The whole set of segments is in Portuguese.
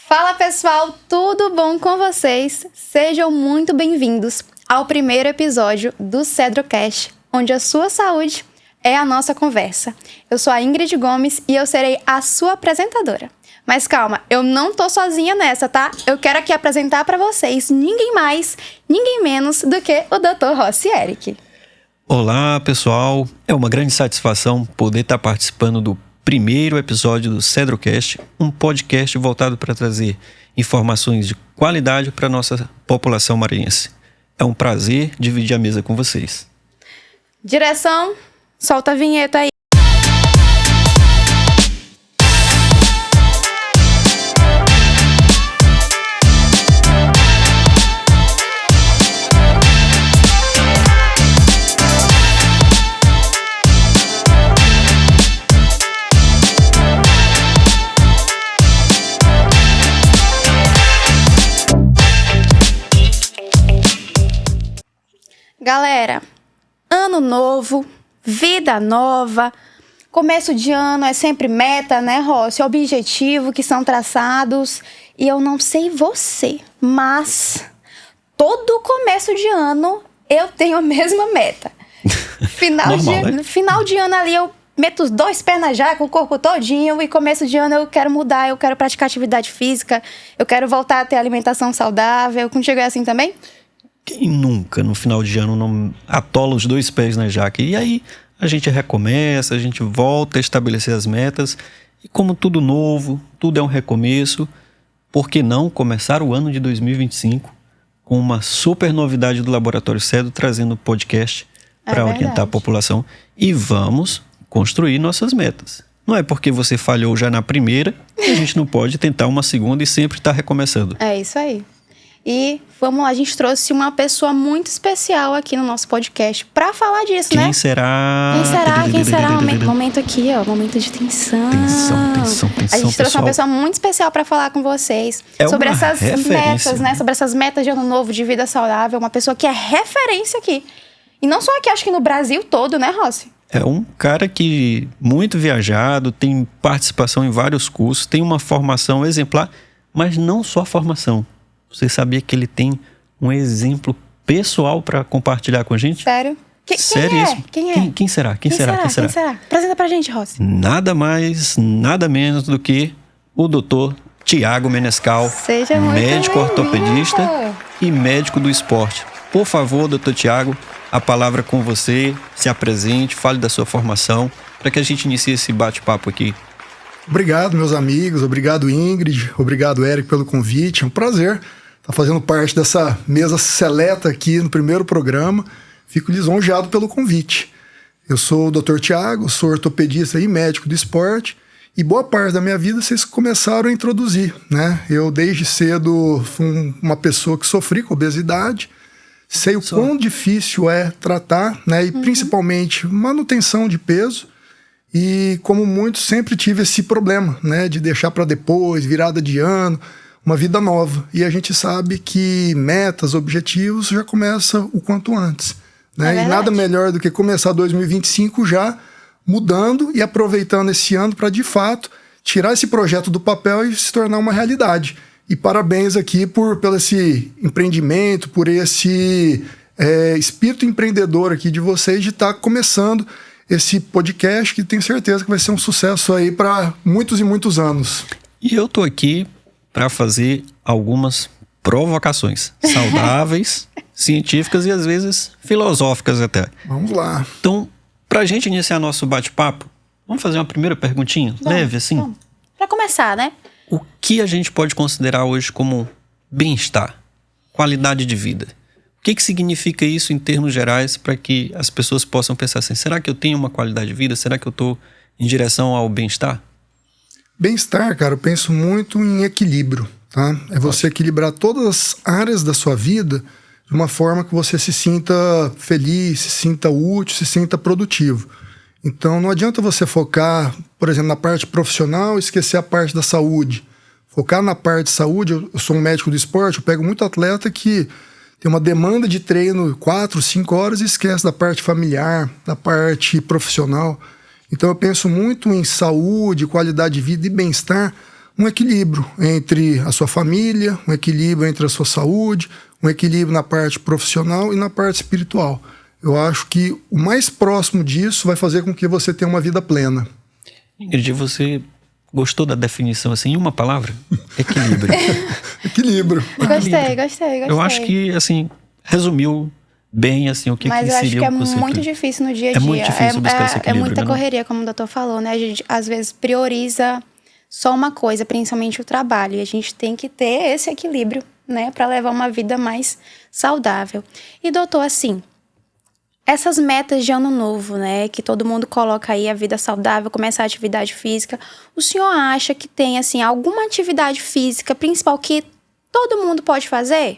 Fala pessoal, tudo bom com vocês? Sejam muito bem-vindos ao primeiro episódio do CedroCast, onde a sua saúde é a nossa conversa. Eu sou a Ingrid Gomes e eu serei a sua apresentadora. Mas calma, eu não tô sozinha nessa, tá? Eu quero aqui apresentar para vocês ninguém mais, ninguém menos do que o Dr. Rossi Eric. Olá pessoal, é uma grande satisfação poder estar participando do primeiro episódio do CedroCast, um podcast voltado para trazer informações de qualidade para a nossa população maranhense. É um prazer dividir a mesa com vocês. Direção, solta a vinheta aí. Galera, ano novo, vida nova, começo de ano é sempre meta, né, Rossi? Objetivo que são traçados. E eu não sei você, mas todo começo de ano eu tenho a mesma meta. Final de ano ali eu meto os dois pés na jaca, o corpo todinho, e começo de ano eu quero mudar, eu quero praticar atividade física, eu quero voltar a ter alimentação saudável. Contigo é assim também? Quem nunca no final de ano não atola os dois pés na jaca? E aí a gente recomeça, a gente volta a estabelecer as metas. E como tudo novo, tudo é um recomeço, por que não começar o ano de 2025 com uma super novidade do Laboratório Cedro, trazendo podcast para orientar a população. E vamos construir nossas metas. Não é porque você falhou já na primeira que a gente não pode tentar uma segunda e sempre estar recomeçando. É isso aí. E vamos lá, a gente trouxe uma pessoa muito especial aqui no nosso podcast pra falar disso, né? Quem será? Quem será? Momento aqui, ó, momento de tensão. Tensão, a gente trouxe uma pessoa muito especial pra falar com vocês sobre essas metas, né? Sobre essas metas de ano novo, de vida saudável. Uma pessoa que é referência aqui. E não só aqui, acho que no Brasil todo, né, Rossi? É um cara que muito viajado, tem participação em vários cursos, tem uma formação exemplar, mas não só a formação. Você sabia que ele tem um exemplo pessoal para compartilhar com a gente? Sério? Seríssimo. Quem é? Quem será? Quem será? Apresenta pra gente, Rossi. Nada mais, nada menos do que o Dr. Tiago Menescal, médico ortopedista e médico do esporte. Por favor, Dr. Tiago, a palavra é com você, se apresente, fale da sua formação, para que a gente inicie esse bate-papo aqui. Obrigado, meus amigos. Obrigado, Ingrid. Obrigado, Eric, pelo convite. É um prazer estar fazendo parte dessa mesa seleta aqui no primeiro programa. Fico lisonjeado pelo convite. Eu sou o Dr. Tiago, sou ortopedista e médico do esporte. E boa parte da minha vida vocês começaram a introduzir, né? Eu, desde cedo, fui uma pessoa que sofri com obesidade. Sei o quão difícil é tratar, né? E principalmente manutenção de peso. E como muitos, sempre tive esse problema, né, de deixar para depois, virada de ano, uma vida nova. E a gente sabe que metas, objetivos já começa o quanto antes, né? E nada melhor do que começar 2025 já mudando e aproveitando esse ano para, de fato, tirar esse projeto do papel e se tornar uma realidade. E parabéns aqui pelo esse empreendimento, por esse espírito empreendedor aqui de vocês, de estar começando esse podcast, que tenho certeza que vai ser um sucesso aí para muitos e muitos anos. E eu tô aqui para fazer algumas provocações saudáveis, científicas e às vezes filosóficas até. Vamos lá. Então, pra gente iniciar nosso bate-papo, vamos fazer uma primeira perguntinha? Leve assim? Vamos. Pra começar, né? O que a gente pode considerar hoje como bem-estar, qualidade de vida? O que significa isso em termos gerais para que as pessoas possam pensar assim, será que eu tenho uma qualidade de vida? Será que eu estou em direção ao bem-estar? Bem-estar, cara, eu penso muito em equilíbrio, tá? É você equilibrar todas as áreas da sua vida de uma forma que você se sinta feliz, se sinta útil, se sinta produtivo. Então não adianta você focar, por exemplo, na parte profissional e esquecer a parte da saúde. Focar na parte de saúde, eu sou um médico do esporte, eu pego muito atleta que tem uma demanda de treino 4, 5 horas e esquece da parte familiar, da parte profissional. Então eu penso muito em saúde, qualidade de vida e bem-estar um equilíbrio entre a sua família, um equilíbrio entre a sua saúde, um equilíbrio na parte profissional e na parte espiritual. Eu acho que o mais próximo disso vai fazer com que você tenha uma vida plena. Ingrid, você gostou da definição assim, em uma palavra? Equilíbrio. Equilíbrio. Gostei. Eu acho que, assim, resumiu bem, assim, o que Mas que eu acho seria que é um conceito. muito difícil no dia a dia. É muito difícil buscar esse É equilíbrio, muita né, não? correria, como o doutor falou, né? A gente, às vezes, prioriza só uma coisa, principalmente o trabalho. E a gente tem que ter esse equilíbrio, né? Para levar uma vida mais saudável. E, doutor, assim, essas metas de ano novo, né? Que todo mundo coloca aí, a vida saudável, começar a atividade física. O senhor acha que tem, assim, alguma atividade física principal que todo mundo pode fazer?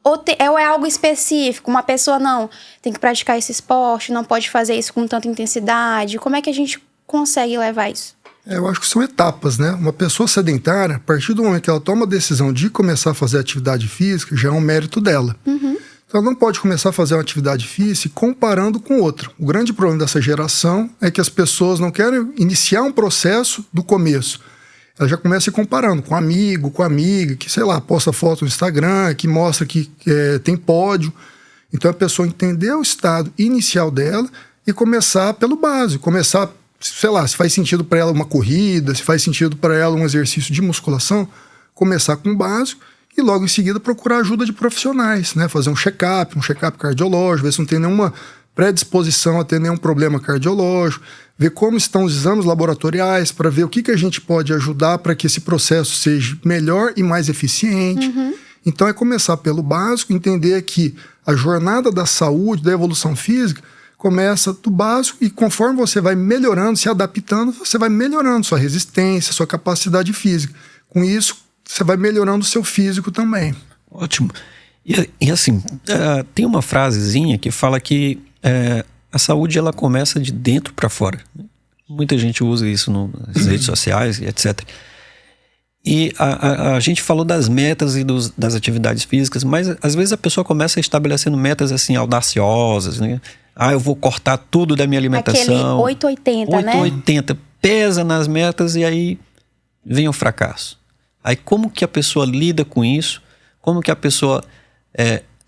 Ou é algo específico? Uma pessoa não tem que praticar esse esporte, não pode fazer isso com tanta intensidade. Como é que a gente consegue levar isso? Eu acho que são etapas, né? Uma pessoa sedentária, a partir do momento que ela toma a decisão de começar a fazer atividade física, já é um mérito dela. Uhum. Então ela não pode começar a fazer uma atividade física comparando com outra. O grande problema dessa geração é que as pessoas não querem iniciar um processo do começo. Ela já começa comparando com amigo, com amiga, que, sei lá, posta foto no Instagram, que mostra que tem pódio. Então a pessoa entender o estado inicial dela e começar pelo básico. Começar, sei lá, se faz sentido para ela uma corrida, se faz sentido para ela um exercício de musculação, começar com o básico e logo em seguida procurar ajuda de profissionais, né? Fazer um check-up cardiológico, ver se não tem nenhuma predisposição a ter nenhum problema cardiológico, ver como estão os exames laboratoriais para ver o que a gente pode ajudar para que esse processo seja melhor e mais eficiente. Uhum. Então é começar pelo básico, entender que a jornada da saúde, da evolução física, começa do básico e conforme você vai melhorando, se adaptando, você vai melhorando sua resistência, sua capacidade física. Com isso, você vai melhorando o seu físico também. Ótimo. E assim, tem uma frasezinha que fala que a saúde ela começa de dentro para fora. Muita gente usa isso nas redes sociais, etc. E a gente falou das metas e das atividades físicas, mas às vezes a pessoa começa estabelecendo metas assim audaciosas, né? Eu vou cortar tudo da minha alimentação. Aquele 880, né? 880, pesa nas metas e aí vem o fracasso. Aí como que a pessoa lida com isso? Como que a pessoa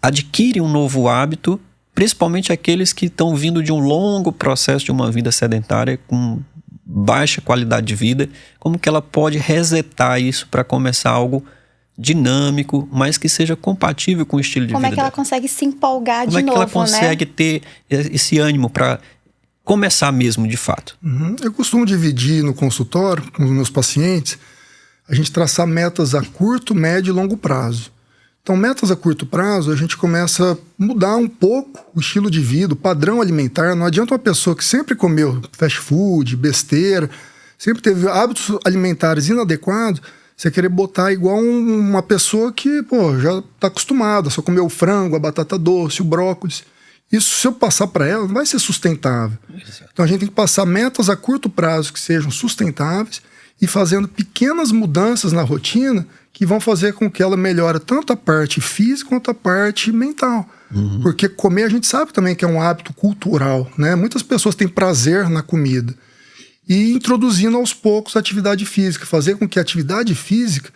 adquire um novo hábito, principalmente aqueles que estão vindo de um longo processo de uma vida sedentária com baixa qualidade de vida, como que ela pode resetar isso para começar algo dinâmico, mas que seja compatível com o estilo de vida Como é que ela dela? consegue se empolgar de novo, Como é que ela consegue ter esse ânimo para começar mesmo, de fato? Uhum. Eu costumo dividir no consultório com os meus pacientes, a gente traçar metas a curto, médio e longo prazo. Então, metas a curto prazo, a gente começa a mudar um pouco o estilo de vida, o padrão alimentar. Não adianta uma pessoa que sempre comeu fast food, besteira, sempre teve hábitos alimentares inadequados, você querer botar igual uma pessoa que já está acostumada, só comer o frango, a batata doce, o brócolis. Isso, se eu passar para ela, não vai ser sustentável. Exato. Então, a gente tem que passar metas a curto prazo que sejam sustentáveis e fazendo pequenas mudanças na rotina que vão fazer com que ela melhore tanto a parte física quanto a parte mental. Uhum. Porque comer a gente sabe também que é um hábito cultural, né? Muitas pessoas têm prazer na comida. E introduzindo aos poucos a atividade física, fazer com que a atividade física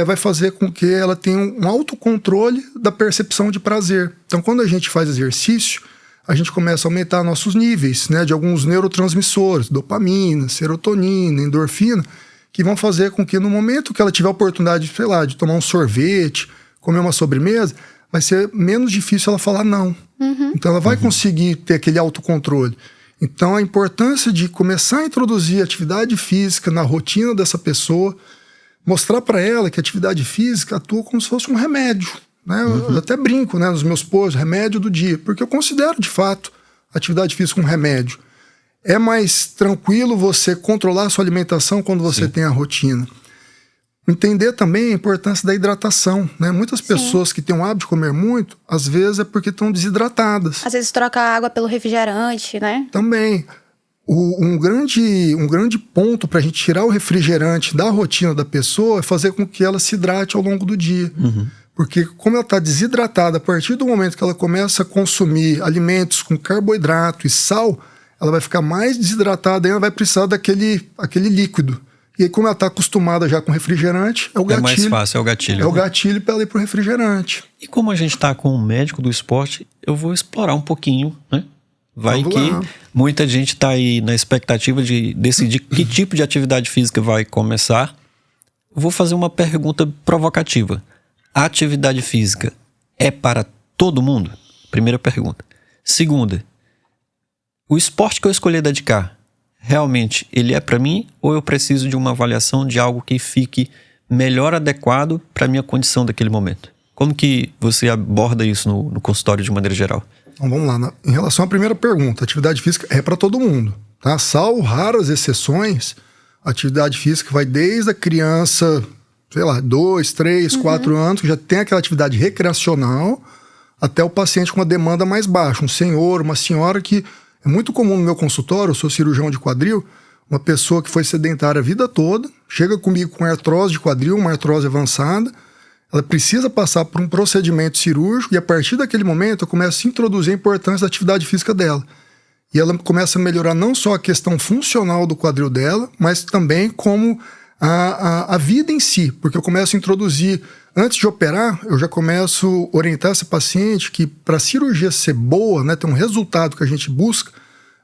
vai fazer com que ela tenha um autocontrole da percepção de prazer. Então, quando a gente faz exercício, a gente começa a aumentar nossos níveis, né, de alguns neurotransmissores, dopamina, serotonina, endorfina, que vão fazer com que no momento que ela tiver a oportunidade, sei lá, de tomar um sorvete, comer uma sobremesa, vai ser menos difícil ela falar não. Uhum. Então ela vai conseguir ter aquele autocontrole. Então a importância de começar a introduzir atividade física na rotina dessa pessoa, mostrar para ela que a atividade física atua como se fosse um remédio. Né? Eu até brinco, né, nos meus posts, remédio do dia, porque eu considero de fato a atividade física um remédio. É mais tranquilo você controlar a sua alimentação quando você tem a rotina. Entender também a importância da hidratação. Né? Muitas pessoas que têm o hábito de comer muito, às vezes é porque estão desidratadas. Às vezes troca a água pelo refrigerante, né? Também. Um grande ponto para a gente tirar o refrigerante da rotina da pessoa é fazer com que ela se hidrate ao longo do dia. Uhum. Porque como ela está desidratada, a partir do momento que ela começa a consumir alimentos com carboidrato e sal, ela vai ficar mais desidratada e ela vai precisar daquele líquido. E aí, como ela está acostumada já com refrigerante, é o gatilho. É mais fácil, é o gatilho. É o gatilho para ela ir pro refrigerante. E como a gente está com um médico do esporte, eu vou explorar um pouquinho, né? Vai Vamos que lá. muita gente está aí na expectativa de decidir que tipo de atividade física vai começar. Vou fazer uma pergunta provocativa. A atividade física é para todo mundo? Primeira pergunta. Segunda, o esporte que eu escolher dedicar, realmente ele é para mim ou eu preciso de uma avaliação de algo que fique melhor adequado para a minha condição daquele momento? Como que você aborda isso no consultório de maneira geral? Então vamos lá. Em relação à primeira pergunta, a atividade física é para todo mundo, tá? Salvo raras exceções, a atividade física vai desde a criança, sei lá, 2, 3, 4 anos, que já tem aquela atividade recreacional, até o paciente com uma demanda mais baixa, um senhor, uma senhora que é muito comum no meu consultório, eu sou cirurgião de quadril, uma pessoa que foi sedentária a vida toda, chega comigo com artrose de quadril, uma artrose avançada, ela precisa passar por um procedimento cirúrgico e a partir daquele momento eu começo a introduzir a importância da atividade física dela. E ela começa a melhorar não só a questão funcional do quadril dela, mas também como a vida em si, porque eu começo a introduzir, antes de operar, eu já começo a orientar essa paciente que para a cirurgia ser boa, né, ter um resultado que a gente busca,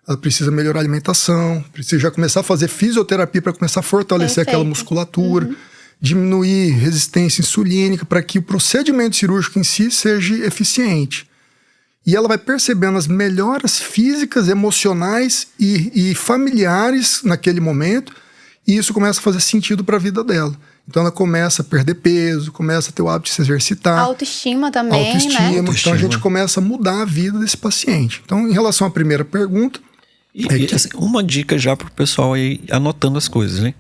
ela precisa melhorar a alimentação, precisa já começar a fazer fisioterapia para começar a fortalecer aquela musculatura, diminuir resistência insulínica para que o procedimento cirúrgico em si seja eficiente. E ela vai percebendo as melhoras físicas, emocionais e familiares naquele momento, e isso começa a fazer sentido para a vida dela. Então ela começa a perder peso, começa a ter o hábito de se exercitar. Autoestima também, Autoestima. né? Então a gente começa a mudar a vida desse paciente. Então, em relação à primeira pergunta... Assim, uma dica já para o pessoal aí anotando as coisas, né?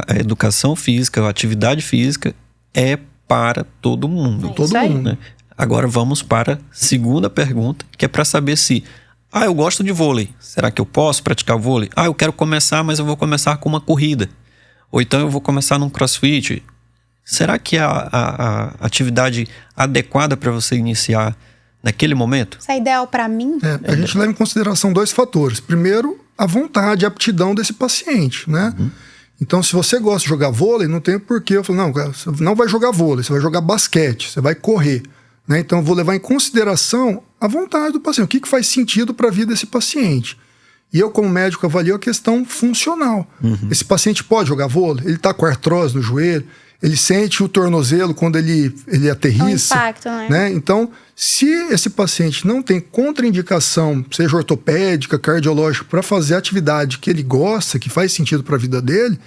A educação física, a atividade física é para todo mundo. Todo mundo. Né? Agora vamos para a segunda pergunta, que é para saber se... eu gosto de vôlei. Será que eu posso praticar vôlei? Eu quero começar, mas eu vou começar com uma corrida. Ou então eu vou começar num crossfit. Será que é a atividade adequada para você iniciar naquele momento? Isso é ideal para mim? A gente leva em consideração 2 fatores. Primeiro, a vontade, a aptidão desse paciente, né? Então, se você gosta de jogar vôlei, não tem porquê eu falar, não, você não vai jogar vôlei, você vai jogar basquete, você vai correr. Né? Então, eu vou levar em consideração a vontade do paciente, o que faz sentido para a vida desse paciente. E eu, como médico, avalio a questão funcional. Esse paciente pode jogar vôlei? Ele está com artrose no joelho? Ele sente o tornozelo quando ele aterrissa? É um impacto, né? Então, se esse paciente não tem contraindicação, seja ortopédica, cardiológica, para fazer a atividade que ele gosta, que faz sentido para a vida dele,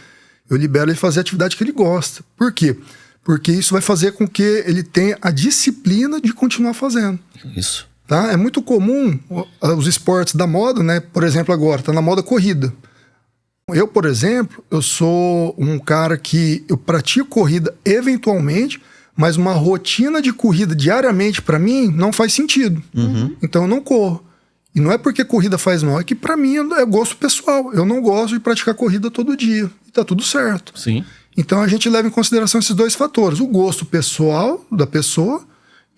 eu libero ele fazer a atividade que ele gosta. Por quê? Porque isso vai fazer com que ele tenha a disciplina de continuar fazendo. Isso. Tá? É muito comum os esportes da moda, né? Por exemplo, agora está na moda corrida. Eu, por exemplo, eu sou um cara que eu pratico corrida eventualmente, mas uma rotina de corrida diariamente para mim não faz sentido. Então eu não corro. E não é porque corrida faz mal, é que para mim é gosto pessoal. Eu não gosto de praticar corrida todo dia. E tá tudo certo. Sim. Então a gente leva em consideração esses 2 fatores. O gosto pessoal da pessoa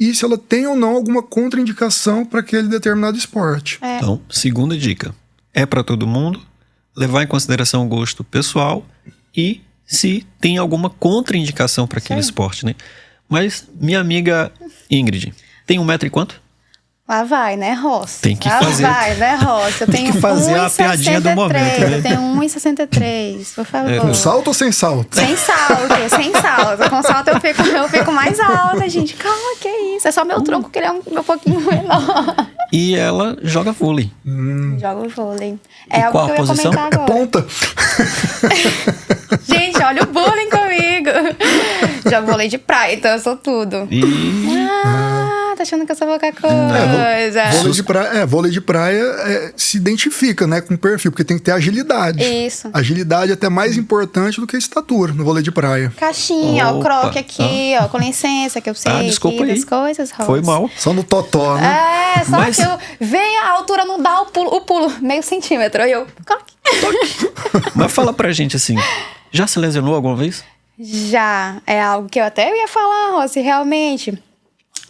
e se ela tem ou não alguma contraindicação para aquele determinado esporte. Então, segunda dica. É para todo mundo. Levar em consideração o gosto pessoal e se tem alguma contraindicação para aquele esporte, né? Mas, minha amiga Ingrid, tem 1 metro e quanto? Lá vai, né, Ross? Tem que Lá fazer. vai, né, Ross? Eu Tem tenho que fazer a piadinha do momento, né? Eu tenho 1,63, por favor. Com salto ou sem salto? Sem salto, sem salto. Com salto eu fico mais alta, gente. Calma, que isso? É só meu tronco que ele é um pouquinho menor. E ela joga vôlei. Jogo vôlei. E É algo qual que eu a ia posição? comentar agora. Ponta. Gente, olha o bullying comigo. Jogo vôlei de praia, então eu sou tudo. Tá achando que eu sou qualquer coisa. Vôlei de praia se identifica, né, com o perfil, porque tem que ter agilidade. Isso. Agilidade é até mais importante do que a estatura no vôlei de praia. Caixinha, ó, o Opa. croque aqui, ó, com licença, que eu sei desculpa aqui aí. das coisas, Ross. Foi mal. Só no totó, né? Só Mas- que eu venho a altura não dá o pulo, meio centímetro, aí eu... croque. Mas fala pra gente assim, já se lesionou alguma vez? Já, é algo que eu até ia falar, Rossi, realmente.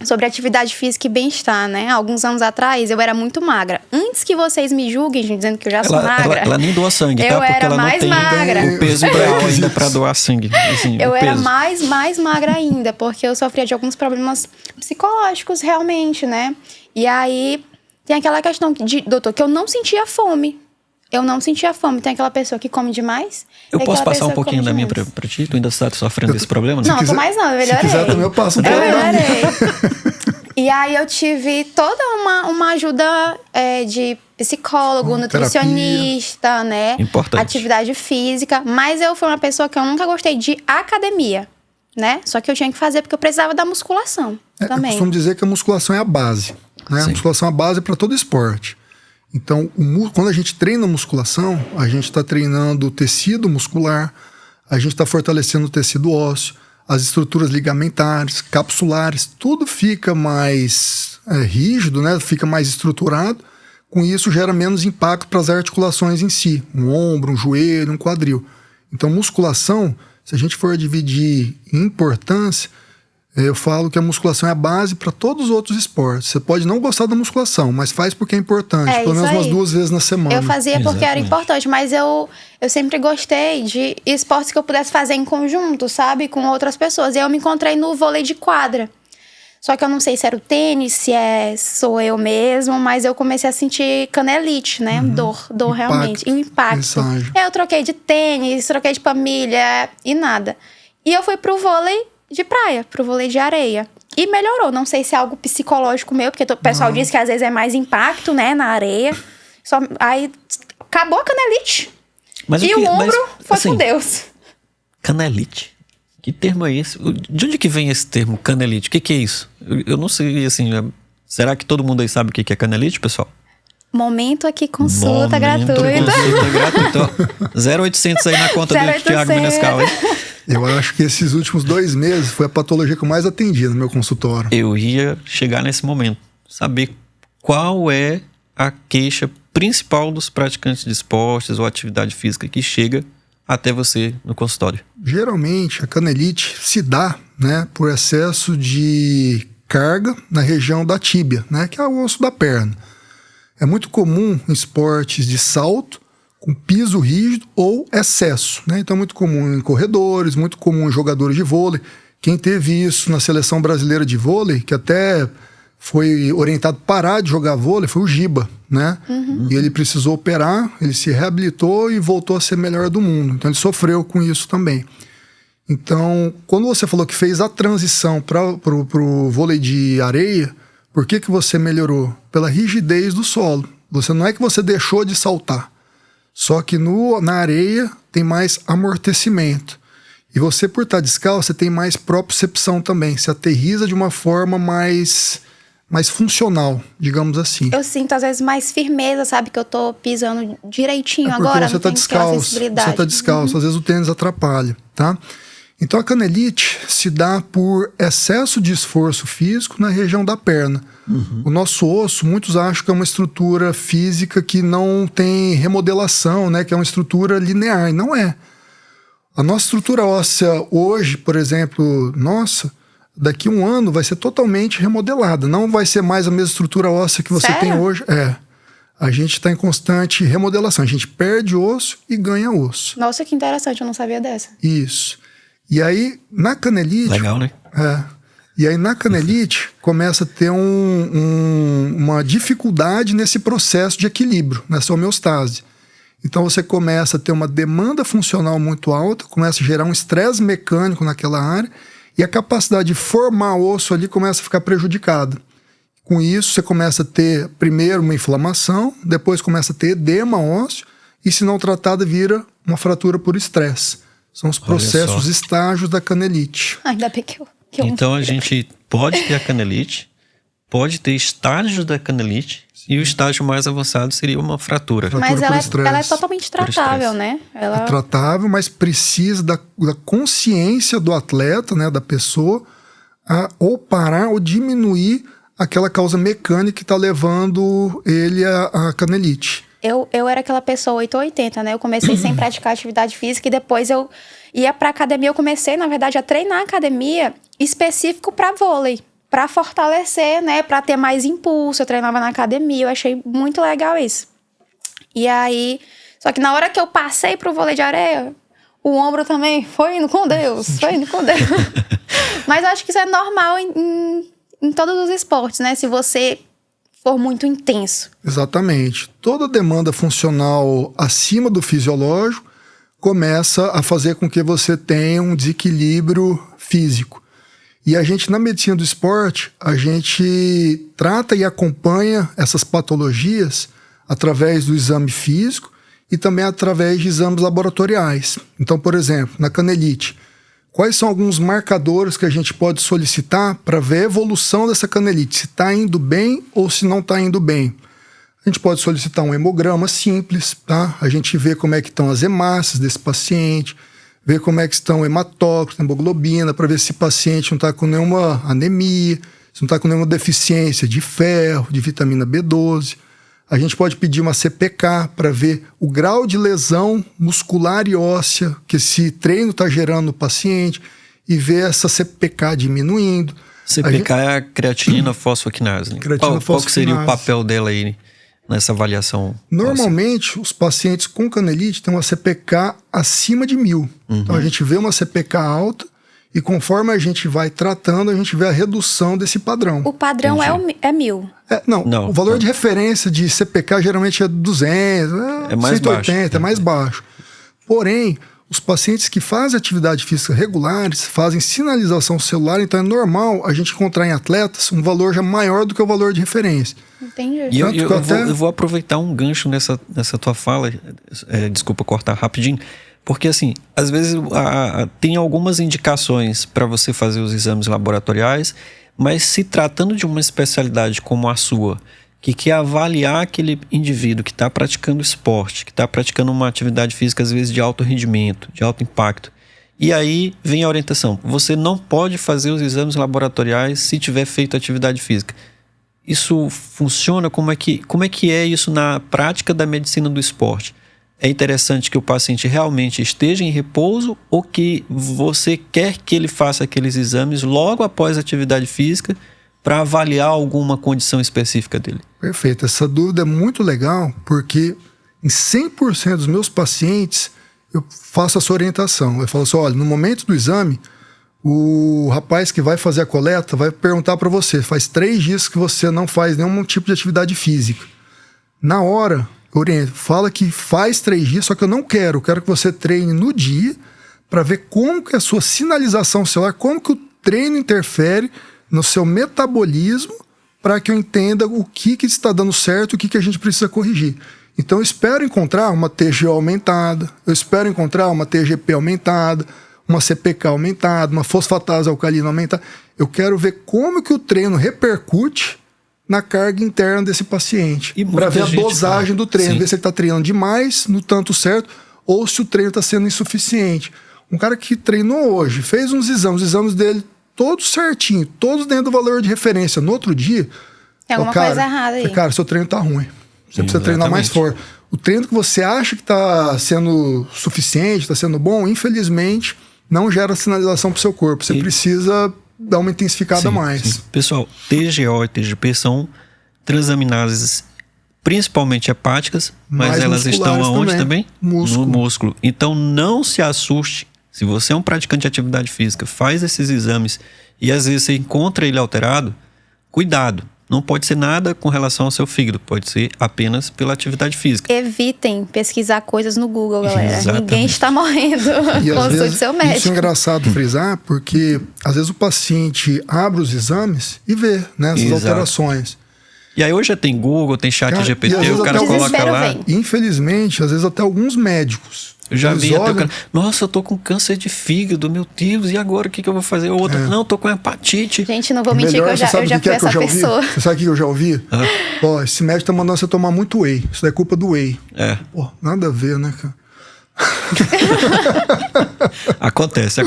sobre atividade física e bem-estar, né? Alguns anos atrás, eu era muito magra. Antes que vocês me julguem, gente, dizendo que eu já sou magra... Ela nem doa sangue, tá? Eu Porque era ela mais não tem magra. o peso ideal ainda pra doar sangue. Assim, Eu o era peso. mais magra ainda, porque eu sofria de alguns problemas psicológicos, realmente, né? E aí, tem aquela questão, doutor, que eu não sentia fome. Eu não sentia fome. Tem aquela pessoa que come demais. Eu posso aquela passar pessoa um que pouquinho come da minha demais. pra ti? Tu ainda está sofrendo desse problema? Não, quiser- tô mais não, eu se melhorei. quiser também eu passo um Eu pouco pra mim. melhorei. E aí eu tive toda uma ajuda de psicólogo, nutricionista, né? Importante. Atividade física. Mas eu fui uma pessoa que eu nunca gostei de academia, né? Só que eu tinha que fazer porque eu precisava da musculação Eu também. costumo dizer que a musculação é a base, né? A Sim. musculação é a base para todo esporte. Então, quando a gente treina musculação, a gente está treinando o tecido muscular, a gente está fortalecendo o tecido ósseo, as estruturas ligamentares, capsulares, tudo fica mais rígido, né? Fica mais estruturado. Com isso, gera menos impacto para as articulações em si, um ombro, um joelho, um quadril. Então, musculação, se a gente for dividir em importância, eu falo que a musculação é a base para todos os outros esportes. Você pode não gostar da musculação, mas faz porque é importante, pelo menos umas 2 vezes na semana. Eu fazia porque era Exatamente. importante, mas eu sempre gostei de esportes que eu pudesse fazer em conjunto, sabe? Com outras pessoas. E eu me encontrei no vôlei de quadra. Só que eu não sei se era o tênis, se sou eu mesmo, mas eu comecei a sentir canelite, né? Dor realmente. E o impacto. Mensagem. Eu troquei de tênis, troquei de família e nada. E eu fui pro vôlei de praia, pro vôlei de areia. E melhorou. Não sei se é algo psicológico meu, porque o pessoal diz que às vezes é mais impacto, né? Na areia. Aí acabou a canelite. Mas E o ombro foi assim, com Deus. Canelite. Que termo é esse? De onde que vem esse termo, canelite? O que é isso? Eu não sei, assim... Será que todo mundo aí sabe o que é canelite, pessoal? Momento aqui, consulta Momento gratuita. Consulta gratuita. 0800 aí na conta do 0800. Thiago Menescal, hein? Eu acho que esses últimos 2 meses foi a patologia que eu mais atendi no meu consultório. Eu ia chegar nesse momento. Saber qual é a queixa principal dos praticantes de esportes ou atividade física que chega até você no consultório. Geralmente, a canelite se dá, né, por excesso de carga na região da tíbia, né, que é o osso da perna. É muito comum em esportes de salto, com piso rígido ou excesso, né? Então é muito comum em corredores, muito comum em jogadores de vôlei. Quem teve isso na seleção brasileira de vôlei, que até foi orientado a parar de jogar vôlei, foi o Giba, né? E ele precisou operar, ele se reabilitou e voltou a ser melhor do mundo. Então ele sofreu com isso também. Então, quando você falou que fez a transição para o vôlei de areia, por que você melhorou? Pela rigidez do solo. Não é que você deixou de saltar, só que na areia tem mais amortecimento. E você, por estar descalço, você tem mais propriocepção também. Você aterriza de uma forma mais funcional, digamos assim. Eu sinto, às vezes, mais firmeza, sabe? Que eu tô pisando direitinho Porque agora. você não está tem aquela descalço. sensibilidade. Você está descalço. Às vezes o tênis atrapalha, tá? Então a canelite se dá por excesso de esforço físico na região da perna. O nosso osso, muitos acham que é uma estrutura física que não tem remodelação, né? Que é uma estrutura linear. Não é. A nossa estrutura óssea hoje, por exemplo, daqui a 1 ano vai ser totalmente remodelada. Não vai ser mais a mesma estrutura óssea que você Sério? tem hoje. A gente está em constante remodelação. A gente perde osso e ganha osso. Nossa, que interessante, eu não sabia dessa. Isso. E aí, na canelite... Legal, né? E aí, na canelite, começa a ter uma dificuldade nesse processo de equilíbrio, nessa homeostase. Então, você começa a ter uma demanda funcional muito alta, começa a gerar um estresse mecânico naquela área, e a capacidade de formar osso ali começa a ficar prejudicada. Com isso, você começa a ter, primeiro, uma inflamação, depois começa a ter edema ósseo, e se não tratada, vira uma fratura por estresse. São os processos, os estágios da canelite. Ainda bem que eu Então a gente pode ter a canelite, pode ter estágios da canelite, e o estágio mais avançado seria uma fratura. Mas por estresse. ela é totalmente tratável, estresse. né? É tratável, mas precisa da consciência do atleta, né, da pessoa, a ou parar ou diminuir aquela causa mecânica que está levando ele à canelite. Eu era aquela pessoa 880, né? Eu comecei sem praticar atividade física e depois eu ia pra academia. Eu comecei, na verdade, a treinar academia específico pra vôlei. para fortalecer, né? Para ter mais impulso. Eu treinava na academia, eu achei muito legal isso. E aí, só que na hora que eu passei pro vôlei de areia, o ombro também foi indo com Deus, foi indo com Deus. Mas eu acho que isso é normal em todos os esportes, né? Se você for muito intenso. Exatamente. Toda demanda funcional acima do fisiológico começa a fazer com que você tenha um desequilíbrio físico. E a gente, na medicina do esporte, a gente trata e acompanha essas patologias através do exame físico e também através de exames laboratoriais. Então, por exemplo, na canelite, quais são alguns marcadores que a gente pode solicitar para ver a evolução dessa canelite, se está indo bem ou se não está indo bem? A gente pode solicitar um hemograma simples, tá? A gente vê como é que estão as hemácias desse paciente, ver como é que estão o hematócrito, a hemoglobina, para ver se o paciente não está com nenhuma anemia, se não está com nenhuma deficiência de ferro, de vitamina B12. A gente pode pedir uma CPK para ver o grau de lesão muscular e óssea que esse treino está gerando no paciente e ver essa CPK diminuindo. CPK é a creatinina fosfoquinase. Né? Qual que seria o papel dela aí nessa avaliação? Normalmente, os pacientes com canelite têm uma CPK acima de 1000. Então, a gente vê uma CPK alta e conforme a gente vai tratando, a gente vê a redução desse padrão. O padrão é 1000. Não, o valor de referência de CPK geralmente é 200, é mais 180, baixo. É mais baixo. Porém, os pacientes que fazem atividade física regulares fazem sinalização celular, então é normal a gente encontrar em atletas um valor já maior do que o valor de referência. Entendi. E eu vou aproveitar um gancho nessa tua fala, desculpa cortar rapidinho, porque assim, às vezes tem algumas indicações para você fazer os exames laboratoriais, mas se tratando de uma especialidade como a sua, que quer avaliar aquele indivíduo que está praticando esporte, que está praticando uma atividade física às vezes de alto rendimento, de alto impacto, e aí vem a orientação, você não pode fazer os exames laboratoriais se tiver feito atividade física. Isso funciona? Como é que é isso na prática da medicina do esporte? É interessante que o paciente realmente esteja em repouso ou que você quer que ele faça aqueles exames logo após a atividade física para avaliar alguma condição específica dele? Perfeito. Essa dúvida é muito legal porque em 100% dos meus pacientes eu faço essa orientação. Eu falo assim, olha, no momento do exame, o rapaz que vai fazer a coleta vai perguntar para você, faz 3 dias que você não faz nenhum tipo de atividade física. Na hora, eu oriento, fala que faz 3 dias, só que eu quero que você treine no dia para ver como que a sua sinalização celular, como que o treino interfere no seu metabolismo para que eu entenda o que está dando certo e o que a gente precisa corrigir. Então eu espero encontrar uma TGO aumentada, eu espero encontrar uma TGP aumentada, uma CPK aumentada, uma fosfatase alcalina aumentada. Eu quero ver como que o treino repercute na carga interna desse paciente. Para ver a dosagem do treino, ver se ele está treinando demais, no tanto certo, ou se o treino está sendo insuficiente. Um cara que treinou hoje, fez os exames dele todos certinho, todos dentro do valor de referência. No outro dia, tem alguma coisa errada aí. Cara, seu treino tá ruim. Você precisa treinar mais forte. O treino que você acha que está sendo suficiente, está sendo bom, infelizmente, não gera sinalização para o seu corpo. Você precisa dar uma intensificada a mais. Sim. Pessoal, TGO e TGP são transaminases principalmente hepáticas, mas elas estão aonde também? Músculo. No músculo. Então não se assuste. Se você é um praticante de atividade física, faz esses exames e às vezes você encontra ele alterado, cuidado. Não pode ser nada com relação ao seu fígado, pode ser apenas pela atividade física. Evitem pesquisar coisas no Google, galera. Exatamente. Ninguém está morrendo. Consulte seu médico. Isso é engraçado frisar, porque às vezes o paciente abre os exames e vê, né, essas alterações. E aí hoje já tem Google, tem chat GPT, o cara coloca lá. Infelizmente, às vezes até alguns médicos. Eu já vi até o cara, nossa, eu tô com câncer de fígado, meu Deus, e agora o que eu vou fazer? Outra, não, eu tô com hepatite. Gente, não vou mentir que eu já fui essa pessoa. Você sabe o que eu já ouvi? Ó, esse médico tá mandando você tomar muito whey. Isso é culpa do whey. Pô, nada a ver, né, cara? Acontece.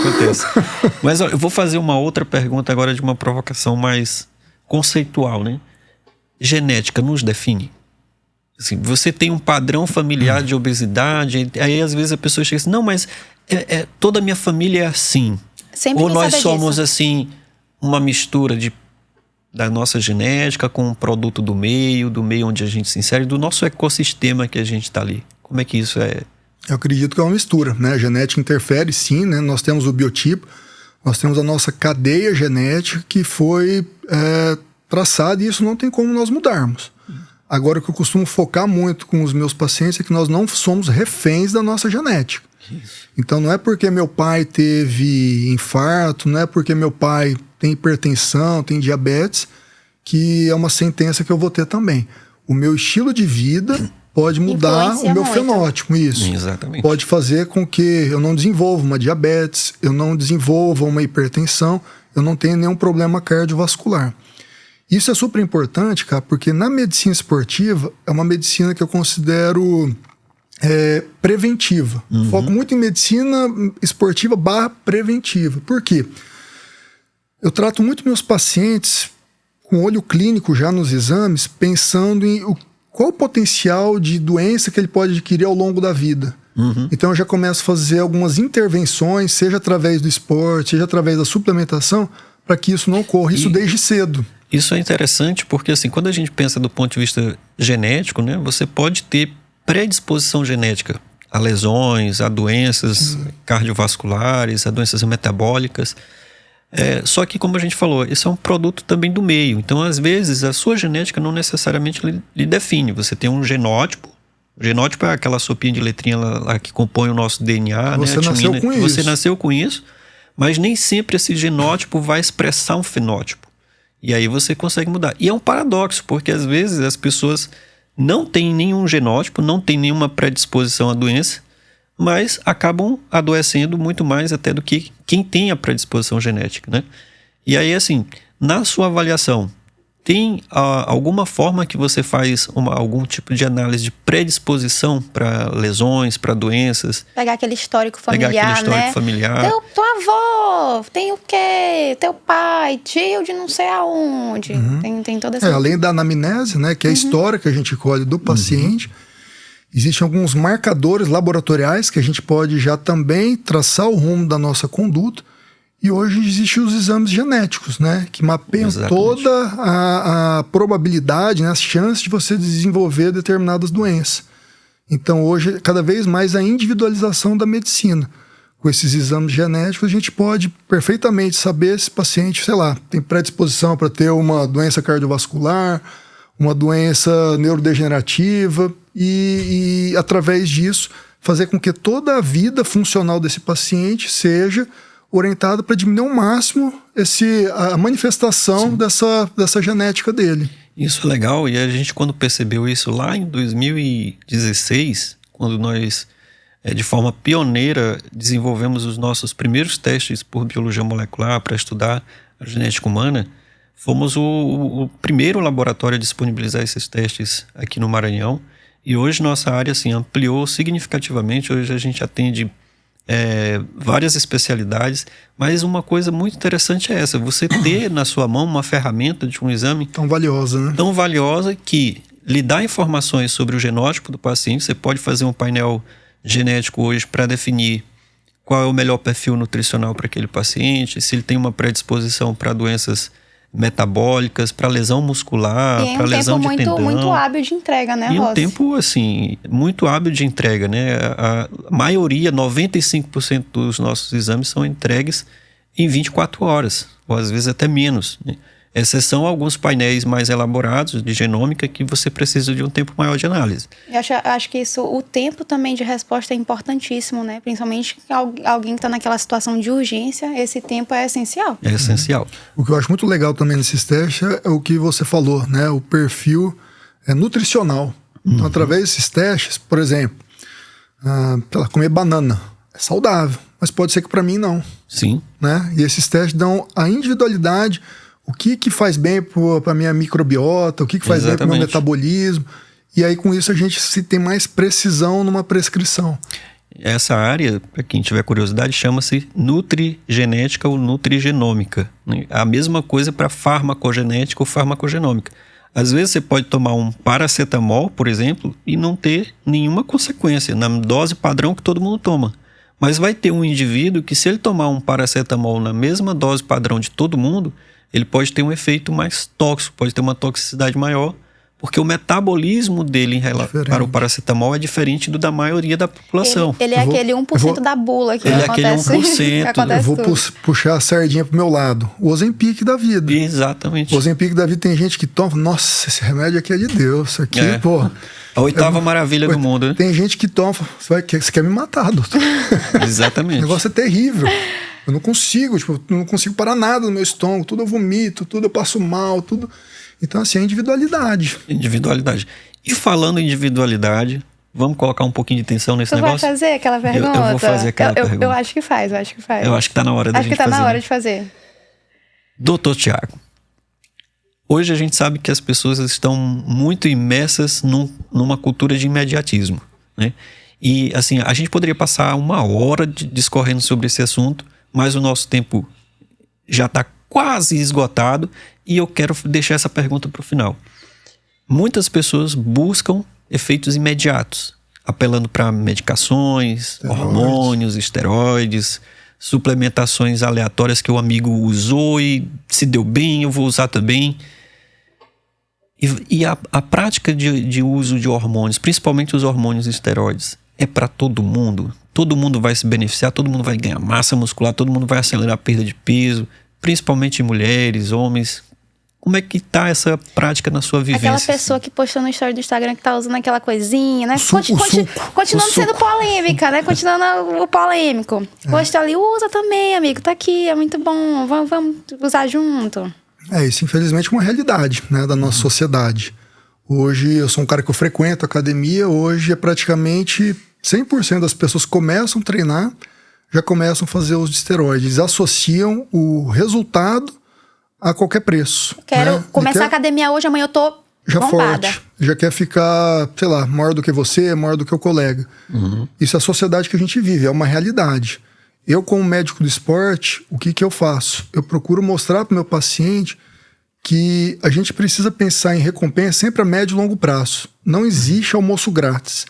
Mas ó, eu vou fazer uma outra pergunta agora de uma provocação mais conceitual, né? Genética nos define? Assim, você tem um padrão familiar de obesidade, aí às vezes a pessoa chega assim, não, mas toda a minha família é assim. Sempre ou nós somos disso. assim, uma mistura de da nossa genética com o produto do meio onde a gente se insere, do nosso ecossistema que a gente está ali? Como é que isso é? Eu acredito que é uma mistura, né? A genética interfere sim, né? Nós temos o biotipo, nós temos a nossa cadeia genética que foi traçada e isso não tem como nós mudarmos. Agora, o que eu costumo focar muito com os meus pacientes é que nós não somos reféns da nossa genética. Isso. Então, não é porque meu pai teve infarto, não é porque meu pai tem hipertensão, tem diabetes, que é uma sentença que eu vou ter também. O meu estilo de vida pode mudar o meu fenótipo, isso. Exatamente. Pode fazer com que eu não desenvolva uma diabetes, eu não desenvolva uma hipertensão, eu não tenha nenhum problema cardiovascular. Isso é super importante, cara, porque na medicina esportiva é uma medicina que eu considero preventiva. Foco muito em medicina esportiva /preventiva. Por quê? Eu trato muito meus pacientes com olho clínico já nos exames, pensando em qual o potencial de doença que ele pode adquirir ao longo da vida. Então eu já começo a fazer algumas intervenções, seja através do esporte, seja através da suplementação, para que isso não ocorra, isso desde cedo. Isso é interessante porque, assim, quando a gente pensa do ponto de vista genético, né, você pode ter predisposição genética a lesões, a doenças cardiovasculares, a doenças metabólicas. Só que, como a gente falou, isso é um produto também do meio. Então, às vezes, a sua genética não necessariamente lhe define. Você tem um genótipo. O genótipo é aquela sopinha de letrinha lá que compõe o nosso DNA. Você nasceu com isso. Você nasceu com isso, mas nem sempre esse genótipo vai expressar um fenótipo. E aí você consegue mudar. E é um paradoxo, porque às vezes as pessoas não têm nenhum genótipo, não têm nenhuma predisposição à doença, mas acabam adoecendo muito mais até do que quem tem a predisposição genética, né? E aí, assim, na sua avaliação, tem alguma forma que você faz algum tipo de análise de predisposição para lesões, para doenças? Pegar aquele histórico familiar, né? Tua avó, tem o quê? Teu pai, tio de não sei aonde. Tem toda essa... Além da anamnese, né, que é a história que a gente colhe do paciente, existem alguns marcadores laboratoriais que a gente pode já também traçar o rumo da nossa conduta. E hoje existem os exames genéticos, né? Que mapeiam toda a probabilidade, né, as chances de você desenvolver determinadas doenças. Então hoje, cada vez mais a individualização da medicina. Com esses exames genéticos, a gente pode perfeitamente saber se o paciente, sei lá, tem predisposição para ter uma doença cardiovascular, uma doença neurodegenerativa e através disso, fazer com que toda a vida funcional desse paciente seja orientada para diminuir ao máximo a manifestação dessa genética dele. Isso é legal, e a gente, quando percebeu isso lá em 2016, quando nós, de forma pioneira, desenvolvemos os nossos primeiros testes por biologia molecular para estudar a genética humana, fomos o primeiro laboratório a disponibilizar esses testes aqui no Maranhão, e hoje nossa área assim, ampliou significativamente. Hoje a gente atende várias especialidades, mas uma coisa muito interessante é essa: você ter na sua mão uma ferramenta de um exame tão valiosa, né? Tão valiosa, que lhe dá informações sobre o genótipo do paciente. Você pode fazer um painel genético hoje para definir qual é o melhor perfil nutricional para aquele paciente, se ele tem uma predisposição para doenças metabólicas, para lesão muscular, para lesão de tendão. E muito hábil de entrega, né, Rossi? E um tempo, assim, muito hábil de entrega, né? A maioria, 95% dos nossos exames são entregues em 24 horas, ou às vezes até menos, né? Exceção a alguns painéis mais elaborados de genômica que você precisa de um tempo maior de análise. Eu acho que o tempo também de resposta é importantíssimo, né? Principalmente alguém que está naquela situação de urgência, esse tempo é essencial. É essencial. O que eu acho muito legal também nesses testes é o que você falou, né? O perfil nutricional. Então, através desses testes, por exemplo, comer banana é saudável, mas pode ser que para mim não. Sim. Né? E esses testes dão a individualidade. O que faz bem para a minha microbiota, o que faz bem para o meu metabolismo. E aí, com isso, a gente tem mais precisão numa prescrição. Essa área, para quem tiver curiosidade, chama-se nutrigenética ou nutrigenômica. A mesma coisa para farmacogenética ou farmacogenômica. Às vezes você pode tomar um paracetamol, por exemplo, e não ter nenhuma consequência na dose padrão que todo mundo toma. Mas vai ter um indivíduo que, se ele tomar um paracetamol na mesma dose padrão de todo mundo, ele pode ter um efeito mais tóxico, pode ter uma toxicidade maior, porque o metabolismo dele para o paracetamol é diferente do da maioria da população. Ele é aquele 1% da bula que ele acontece. É aquele 1%. Acontece eu vou puxar a sardinha pro meu lado. O Ozempic da vida. Exatamente. O Ozempic da vida tem gente que toma, nossa, esse remédio aqui é de Deus. Isso aqui, pô. A oitava maravilha do mundo, né? Tem gente que toma, você quer me matar, doutor. Exatamente. O negócio é terrível. Eu não consigo, eu não consigo parar nada no meu estômago, tudo eu vomito, tudo eu passo mal, tudo. Então, assim, é individualidade. Individualidade. E falando em individualidade, vamos colocar um pouquinho de tensão nesse negócio? Tu vai fazer aquela pergunta? Eu vou fazer aquela pergunta. Eu acho que faz, Eu acho que tá na hora da gente fazer. Acho que tá na hora de fazer. Doutor Tiago, hoje a gente sabe que as pessoas estão muito imersas numa cultura de imediatismo, né? E, assim, a gente poderia passar uma hora discorrendo sobre esse assunto, mas o nosso tempo já está quase esgotado e eu quero deixar essa pergunta para o final. Muitas pessoas buscam efeitos imediatos, apelando para medicações, hormônios, esteroides, suplementações aleatórias que o amigo usou e se deu bem, eu vou usar também. E a prática de uso de hormônios, principalmente os hormônios esteroides, é para todo mundo? Todo mundo vai se beneficiar, todo mundo vai ganhar massa muscular, todo mundo vai acelerar a perda de peso, principalmente mulheres, homens. Como é que tá essa prática na sua vivência? Aquela pessoa que postou no story do Instagram que tá usando aquela coisinha, né? Continuando sendo suco. Polêmica, né? Continuando o polêmico. Posta ali, usa também, amigo, tá aqui, é muito bom, vamos usar junto. Isso infelizmente é uma realidade, né, da nossa sociedade. Hoje, eu sou um cara que eu frequento academia, hoje é praticamente 100% das pessoas que começam a treinar, já começam a fazer uso de esteroides. Eles associam o resultado a qualquer preço. Quero começar a academia hoje, amanhã eu tô já bombada. Forte, já quer ficar, sei lá, maior do que você, maior do que o colega. Isso é a sociedade que a gente vive, é uma realidade. Eu, como médico do esporte, o que eu faço? Eu procuro mostrar para o meu paciente que a gente precisa pensar em recompensa sempre a médio e longo prazo. Não existe almoço grátis.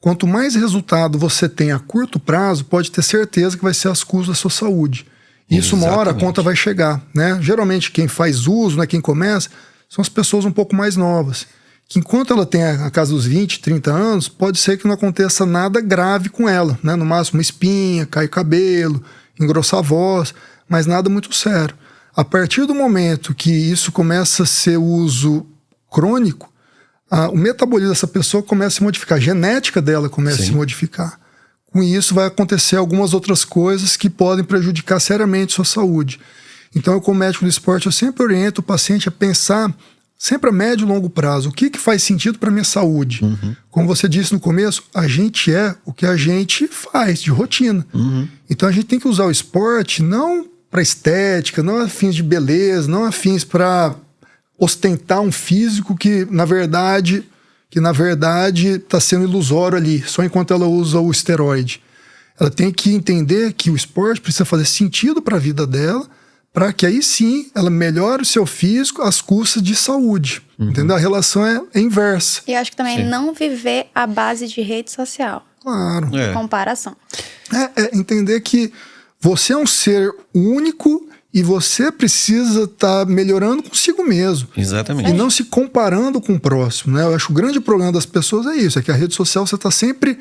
Quanto mais resultado você tem a curto prazo, pode ter certeza que vai ser às custas da sua saúde. Isso, uma hora a conta vai chegar, né? Geralmente quem faz uso, né, quem começa, são as pessoas um pouco mais novas. Que enquanto ela tem a casa dos 20, 30 anos, pode ser que não aconteça nada grave com ela, né? No máximo uma espinha, cai o cabelo, engrossar a voz, mas nada muito sério. A partir do momento que isso começa a ser uso crônico, o metabolismo dessa pessoa começa a se modificar, a genética dela começa a se modificar. Com isso vai acontecer algumas outras coisas que podem prejudicar seriamente sua saúde. Então eu, como médico do esporte, eu sempre oriento o paciente a pensar sempre a médio e longo prazo. O que faz sentido para a minha saúde? Como você disse no começo, a gente é o que a gente faz de rotina. Então a gente tem que usar o esporte não para estética, não a fins de beleza, não a fins para ostentar um físico que na verdade está sendo ilusório ali, só enquanto ela usa o esteroide. Ela tem que entender que o esporte precisa fazer sentido para a vida dela, para que aí sim ela melhore o seu físico às custas de saúde. Entendeu? A relação é inversa. E acho que também não viver à base de rede social. Claro. Comparação. Entender que você é um ser único e você precisa estar melhorando consigo mesmo. Exatamente. E não se comparando com o próximo, né? Eu acho que o grande problema das pessoas é isso, é que a rede social você está sempre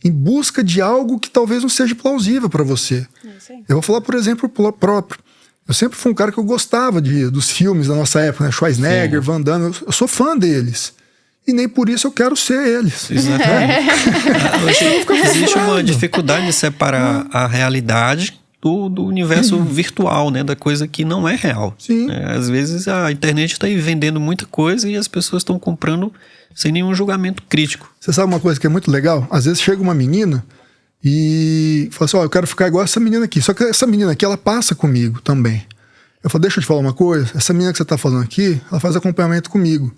em busca de algo que talvez não seja plausível para você. Eu vou falar, por exemplo, próprio. Eu sempre fui um cara que eu gostava dos filmes da nossa época, né? Schwarzenegger, Van Damme, eu sou fã deles. E nem por isso eu quero ser eles. Exatamente. Existe uma dificuldade de separar a realidade do universo virtual, né? Da coisa que não é real. Sim. Às vezes a internet está aí vendendo muita coisa e as pessoas estão comprando sem nenhum julgamento crítico. Você sabe uma coisa que é muito legal? Às vezes chega uma menina e fala assim, eu quero ficar igual essa menina aqui. Só que essa menina aqui, ela passa comigo também. Eu falo, deixa eu te falar uma coisa. Essa menina que você tá falando aqui, ela faz acompanhamento comigo.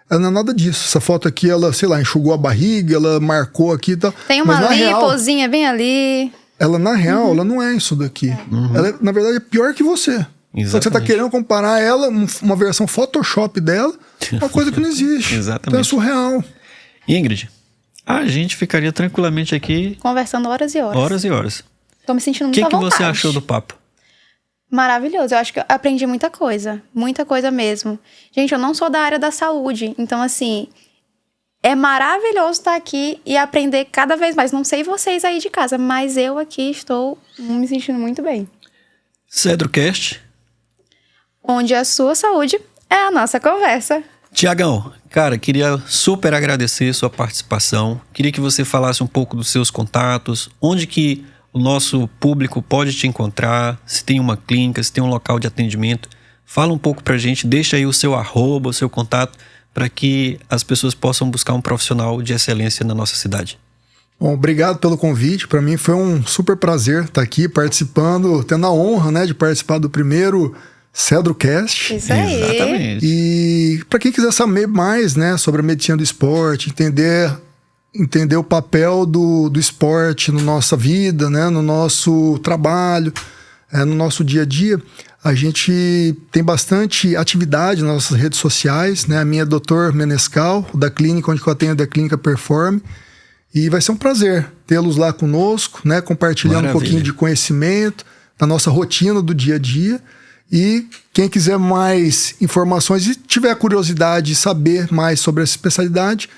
Ela não é nada disso. Essa foto aqui, ela, sei lá, enxugou a barriga, ela marcou aqui e tal. Tem uma lipozinha bem ali. Ela, na real, ela não é isso daqui. Ela, na verdade, é pior que você. Exatamente. Só que você tá querendo comparar ela, uma versão Photoshop dela, uma coisa que não existe. Exatamente. Então é surreal. Ingrid, a gente ficaria tranquilamente aqui Conversando horas e horas. horas e horas. Tô me sentindo O muito à que vontade. você achou do papo? Maravilhoso, eu acho que eu aprendi muita coisa mesmo. Gente, eu não sou da área da saúde, então assim, é maravilhoso estar aqui e aprender cada vez mais. Não sei vocês aí de casa, mas eu aqui estou me sentindo muito bem. CedroCast. Onde a sua saúde é a nossa conversa. Tiagão, cara, queria super agradecer sua participação. Queria que você falasse um pouco dos seus contatos, onde que o nosso público pode te encontrar, se tem uma clínica, se tem um local de atendimento. Fala um pouco pra gente, deixa aí o seu arroba, o seu contato, para que as pessoas possam buscar um profissional de excelência na nossa cidade. Bom, obrigado pelo convite. Para mim foi um super prazer estar aqui participando, tendo a honra, né, de participar do primeiro CedroCast. Isso aí. Exatamente. E para quem quiser saber mais, né, sobre a medicina do esporte, entender o papel do esporte na nossa vida, né, no nosso trabalho, no nosso dia a dia, a gente tem bastante atividade nas nossas redes sociais, né? A minha é Dr. Menescal, da clínica onde eu atendo, da Clínica Performe. E vai ser um prazer tê-los lá conosco, né? Compartilhando Maravilha. um pouquinho de conhecimento da nossa rotina do dia a dia. E quem quiser mais informações e tiver curiosidade de saber mais sobre essa especialidade,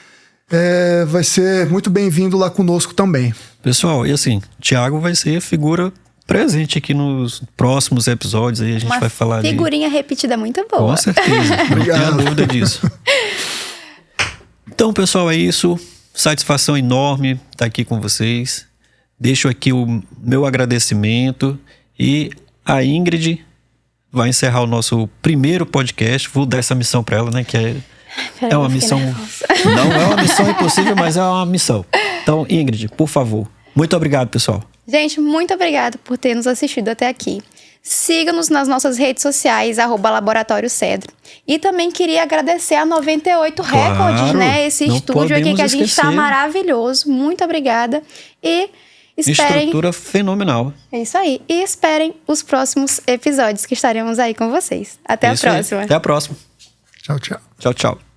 vai ser muito bem-vindo lá conosco também. Pessoal, e assim, Thiago vai ser figura presente aqui nos próximos episódios. Aí a gente vai falar de... figurinha repetida muito boa. Com certeza, não tenha dúvida disso. Então, pessoal, é isso. Satisfação enorme estar aqui com vocês. Deixo aqui o meu agradecimento e a Ingrid vai encerrar o nosso primeiro podcast. Vou dar essa missão para ela, né? Que é uma missão... Não é uma missão impossível, mas é uma missão. Então, Ingrid, por favor. Muito obrigado, pessoal. Gente, muito obrigada por ter nos assistido até aqui. Siga-nos nas nossas redes sociais, @Laboratório Cedro. E também queria agradecer a 98 Records, né? Esse estúdio aqui que a gente está maravilhoso. Muito obrigada. E esperem... Estrutura fenomenal. É isso aí. E esperem os próximos episódios que estaremos aí com vocês. Até a próxima. Até a próxima. Tchau, tchau. Tchau, tchau.